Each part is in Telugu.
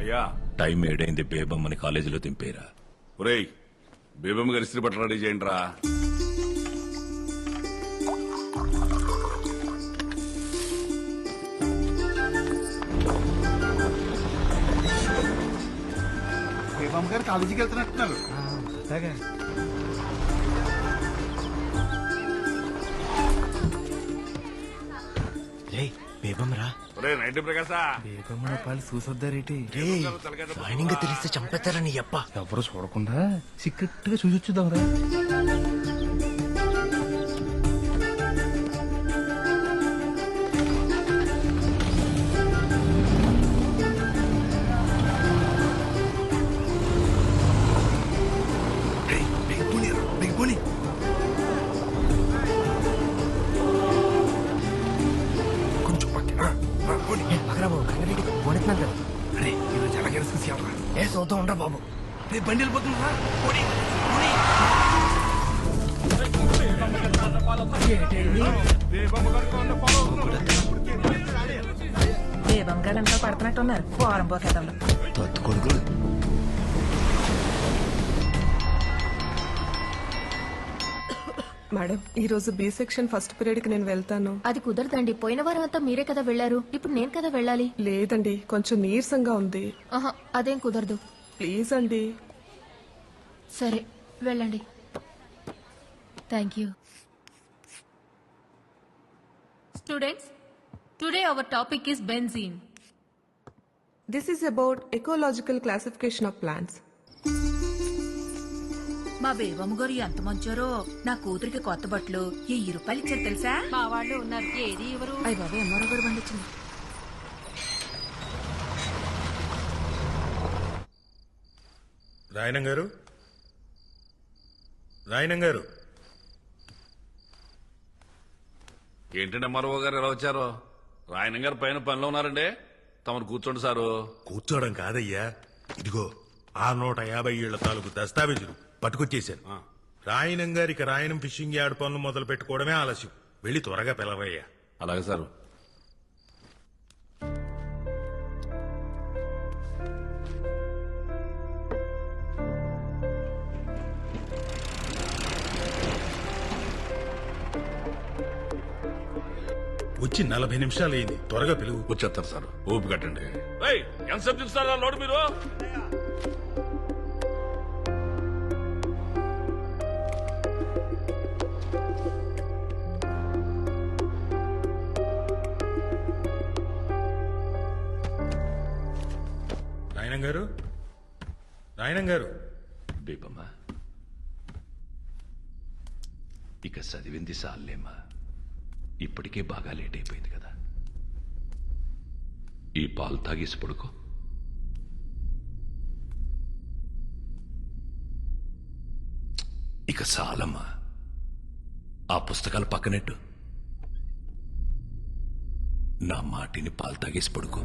అయ్యా టైం ఏడైంది, బేబమ్మని కాలేజీలో దింపేరా. ఒరేయ్, బేబమ్మ గారి ఇస్త్రీ బట్టలు రెడీ చేయండి రా. బేబమ్మ గారు కాలేజీకి వెళ్తున్నట్టున్నారు. బేబమ్మరా ఒరేయ్ నైట్ ప్రకాశా, బేబమ్మ పాలు చూసొద్దారేటి? జాయినింగ్ తెలిస్తే చంపేస్తారా నీ అప్ప. ఎవరు చూడకుండా సీక్రెట్ గా చూసొచ్చుదాంరా. అరే ఈరోజు ఎలాగైనా చూసేవరా? ఏ చూద్దాం ఉండరా బాబు. రేపు బండి వెళ్ళిపోతుందా? బేబంగాలంతా పడుతున్నట్టున్నారు వారం పోకేతంలో. తత్తుకొడుకులు మేడం, ఈ రోజు బి సెక్షన్ ఫస్ట్ పీరియడ్ కి నేను వెళ్తాను. అది కుదరదండి. పోయిన వారం అంతా మీరే కదా వెళ్లారు, ఇప్పుడు నేను కదా వెళ్ళాలి. లేదండి, కొంచెం నీరసంగా ఉంది. ఆహా, అదేం కుదరదు. ప్లీజ్ అండి. సరే వెళ్ళండి. Thank you. Students, today our topic is benzene. This is about ecological classification of plants. మా బేబమ్మ గారు ఎంత మంచారో. నా కూతురికి కొత్త బట్టలు 1000 రూపాయలు ఇచ్చారు తెలుసా? మా వాళ్ళు ఉన్నారు, ఏది ఎవరు? అయ్య బాబా, ఎమ్మరో కూడా పండించింది. రాయనం గారు, రాయనం గారు. ఏంటంటే మరో గారు ఎలా వచ్చారో? రాయన గారు పైన పనిలో ఉన్నారండి. తమరు కూర్చోండి సారు. కూర్చోవడం కాదయ్యా, ఇదిగో 650 ఏళ్ల తాలూకు దస్తావేజులు పట్టుకొచ్చేశాను. రాయనం గారికి రాయనం ఫిషింగ్ యార్డ్ పనులు మొదలు పెట్టుకోవడమే ఆలస్యం. వెళ్ళి త్వరగా పిలవయ్యా. అలాగే సారు. వచ్చి 40 నిమిషాలు అయింది, త్వరగా పిలువు. వచ్చేస్తారు సార్, ఊపి కట్టండి. ఎంతసేపు చూస్తారా లోడు మీరు? రాయనం గారు, రాయనం గారు. బేబమ్మ, ఇక చదివింది సాలేమ్మా. ఇప్పటికే బాగా లేట్ అయిపోయింది కదా. ఈ పాలు తాగేసి పడుకో. ఇక చాలమ్మా, ఆ పుస్తకాలు పక్కనెట్టు. నా మాటిని పాలు తాగేసి పడుకో.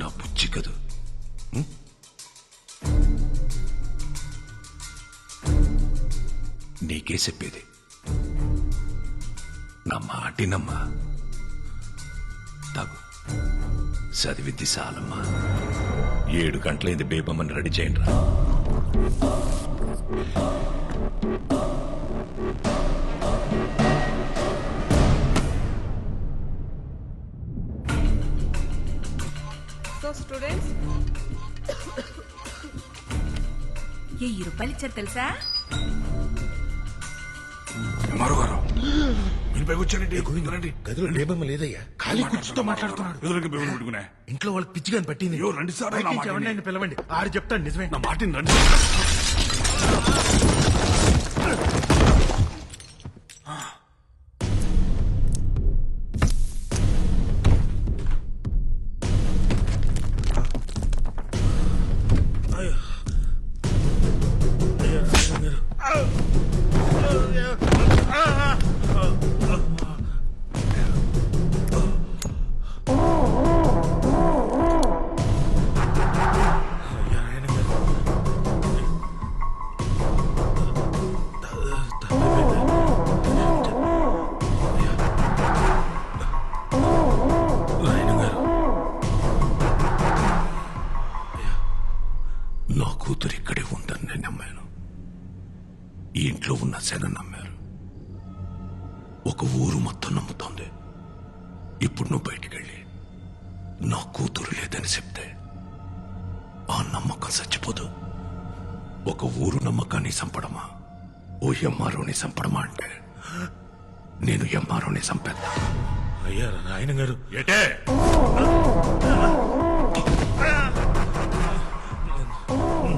నా బుజ్జి కదూ. నీకే చెప్పేది, నా మాటినమ్మా. తాగు, చదివిద్ది చాలమ్మా. 7 గంటలైంది, బేబమ్మని రెడీ చేయండి రా. సో స్టూడెంట్స్, 1000 రూపాయలు ఇచ్చారు తెలుసా? మరో గారు మీరు పైకి వచ్చారండి. గదిలో బేబమ్మ లేదయ్యా, ఖాళీ కూర్చుతో మాట్లాడుతున్నాడు. ఎదురుగా బేబమ్మ పెట్టుకునే. ఇంట్లో వాళ్ళకి పిచ్చిగాని పట్టింది. అయ్యో, రండి సార్, నా మాట వినండి. ఎవరినైనా పిలవండి, ఆడు చెప్తాడు నిజమే. నా మాటిని రండి. కూతురు ఇక్కడే ఉందని నేను నమ్మాను. ఈ ఇంట్లో ఉన్న శన నమ్మారు. ఒక ఊరు మొత్తం నమ్ముతోంది. ఇప్పుడు నువ్వు బయటికెళ్ళి నా కూతురు లేదని చెప్తే ఆ నమ్మకం చచ్చిపోదు. ఒక ఊరు నమ్మకాన్ని చంపడమా, ఓ ఎంఆర్ఓని చంపడమా అంటే నేను ఎంఆర్ఓని చంపేద్దా. అయ్యా రాయనం గారు ఏటే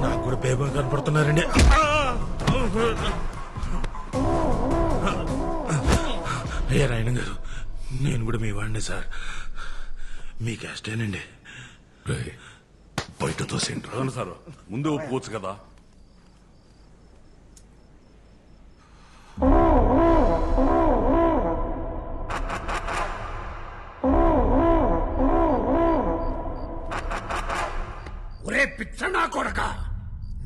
నాకు కూడా పేపర్ కనపడుతున్నారండి. అయ్యా రాయనం గారు, నేను కూడా మీ వాడిని సార్. మీ క్యాస్టేనండి. రేయ్, బయట తోసేంట్రా. అవును సార్, ముందు ఒప్పుకోవచ్చు కదా. ఒరే పిచ్చనా కొడక,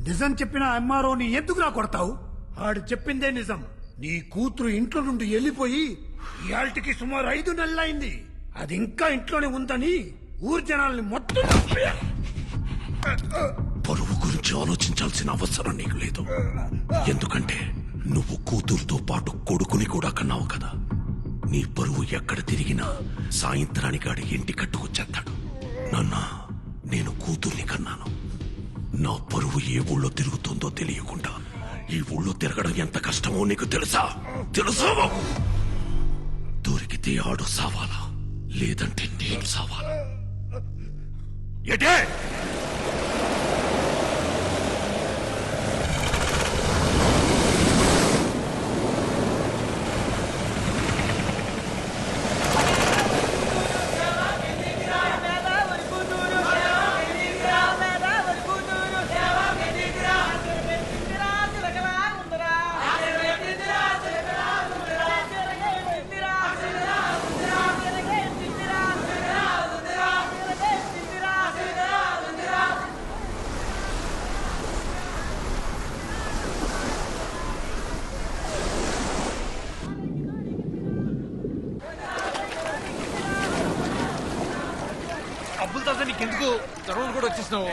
నిజం చెప్పిన ఎంఆర్ఓని ఎందుకురా కొడతావు? ఆడు చెప్పిందే నిజం. నీ కూతురు ఇంట్లో నుండి వెళ్ళిపోయి ఇయాల్టికి సుమారు 5 నెలలైంది. అది ఇంకా ఇంట్లోనే ఉందని ఊరు జనాల్ని మొత్తం పరువు గురించి ఆలోచించాల్సిన అవసరం నీకు లేదు. ఎందుకంటే నువ్వు కూతురుతో పాటు కొడుకుని కూడా కన్నావు కదా. నీ పరువు ఎక్కడ తిరిగినా సాయంత్రానికి ఆడి ఇంటి కట్టుకొచ్చేస్తాడు. నాన్న, నేను కూతుర్ని కన్నాను. నా పరువు ఏ ఊళ్ళో తిరుగుతుందో తెలియకుండా ఈ ఊళ్ళో తిరగడం ఎంత కష్టమో నీకు తెలుసా? తెలుసా? దొరికితే ఆడు సావాలా, లేదంటే నేను సావాలా. ఎటే అబ్బులు తాత నీకెందుకు గొడవలు కూడా వచ్చేసినావు?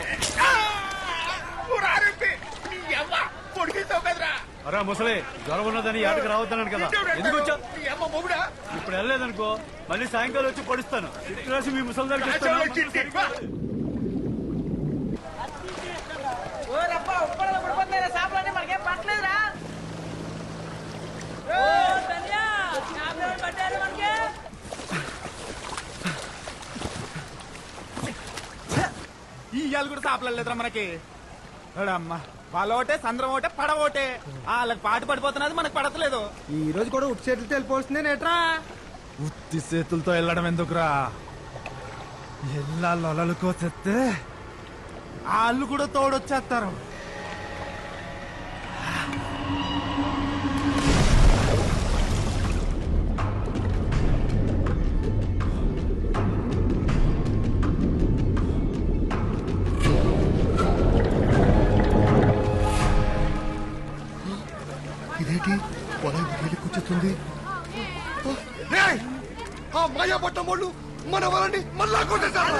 అరే ముసలి, జ్వరం ఉన్నదని ఆటకు రావద్దన్నాడు కదా, ఎందుకు వచ్చావు? ఇప్పుడు వెళ్ళలేదనుకో మళ్ళీ సాయంకాలం వచ్చి పడుస్తాను. చిట్టు రాసి మీ ముసలి దగ్గర ఇవాళ కూడా సాపలేదురా మనకి. అమ్మా, వాళ్ళ ఒకటే సంద్రం ఒకటే పడ ఒకటే. వాళ్ళకి పాటు పడిపోతున్నది, మనకు పడతలేదు. ఈ రోజు కూడా ఉట్టి చేతులతో వెళ్ళిపోతుంది నేట్రా. ఉత్తి చేతులతో వెళ్ళడం ఎందుకురా? ఎల్లా లొలలుకో చెప్తే వాళ్ళు కూడా తోడొచ్చేస్తారు. ఇదేంటి పొలం కూర్చుంది? ఆ మాయా పట్టం వాళ్ళు మన వాళ్ళని మళ్ళా కొట్టేశారు.